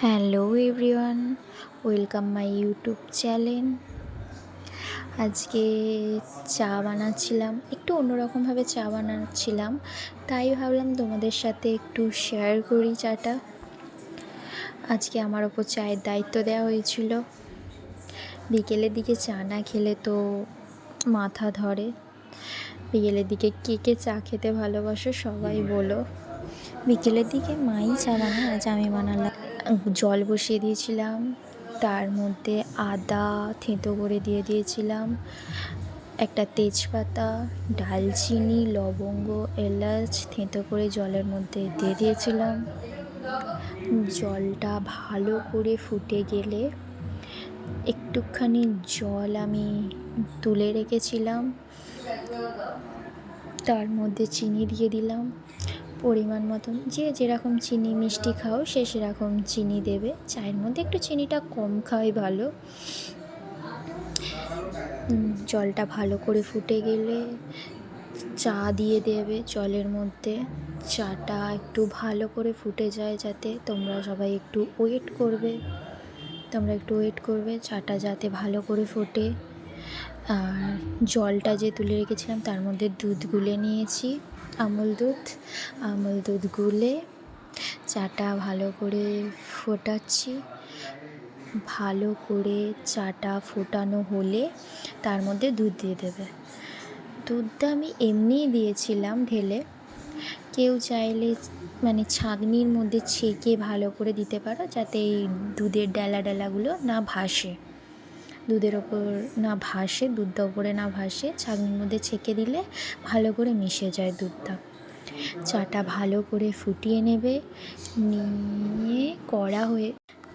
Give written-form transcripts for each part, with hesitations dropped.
Hello everyone, welcome my YouTube channel. আজকে চা বানাচ্ছিলাম, একটু অন্যরকমভাবে চা বানাচ্ছিলাম, তাই ভাবলাম তোমাদের সাথে একটু শেয়ার করি চাটা। আজকে আমার ওপর চায়ের দায়িত্ব দেওয়া হয়েছিল। বিকেলের দিকে চা না খেলে তো মাথা ধরে। বিকেলের দিকে কে কে চা খেতে ভালোবাসো সবাই বলো। বিকেলের দিকে মাই চা বানায়, আজ আমি বানালাম। জল বসিয়ে দিয়েছিলাম, তার মধ্যে আদা থেঁতো করে দিয়ে দিয়েছিলাম, একটা তেজপাতা, ডালচিনি, লবঙ্গ, এলাচ থেঁতো করে জলের মধ্যে দিয়ে দিয়েছিলাম। জলটা ভালো করে ফুটে গেলে একটুখানি জল আমি তুলে রেখেছিলাম, তার মধ্যে চিনি দিয়ে দিলাম পরিমাণ মতন। যে যেরকম চিনি মিষ্টি খাও সে সেরকম চিনি দেবে। চায়ের মধ্যে একটু চিনিটা কম খাওয়াই ভালো। জলটা ভালো করে ফুটে গেলে চা দিয়ে দেবে জলের মধ্যে। চাটা একটু ভালো করে ফুটে যায়, যাতে তোমরা সবাই একটু ওয়েট করবে চাটা যাতে ভালো করে ফোটে। আর জলটা যে তুলে রেখেছিলাম তার মধ্যে দুধ গুলে নিয়েছি, আমুল দুধ গুলে চাটা ভালো করে ফোটাচ্ছি। ভালো করে চাটা ফোটানো হলে তার মধ্যে দুধ দিয়ে দেবে। দুধটা আমি এমনিই দিয়েছিলাম ঢেলে, কেউ চাইলে ছাঁকনির মধ্যে ছেঁকে ভালো করে দিতে পারো, যাতে এই দুধের ডালাগুলো না ভাসে, দুধের ওপর না ভাসে, দুধটা ওপরে না ভাসে। ছাঁকনির মধ্যে ছেঁকে দিলে ভালো করে মিশে যায় দুধটা। চাটা ভালো করে ফুটিয়ে নেবে, নিয়ে কড়া হয়ে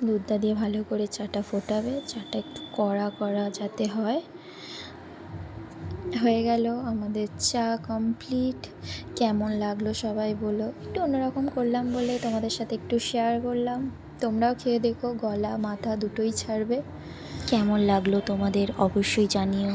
দুধটা দিয়ে ভালো করে চাটা ফোটাবে। চাটা একটু কড়া যাতে হয়ে গেল আমাদের চা কমপ্লিট। কেমন লাগলো সবাই বলো। একটু অন্যরকম করলাম বলে তোমাদের সাথে একটু শেয়ার করলাম। তোমরাও খেয়ে দেখো, গলা মাথা দুটোই ছাড়বে। কেমন লাগলো তোমাদের অবশ্যই জানিও।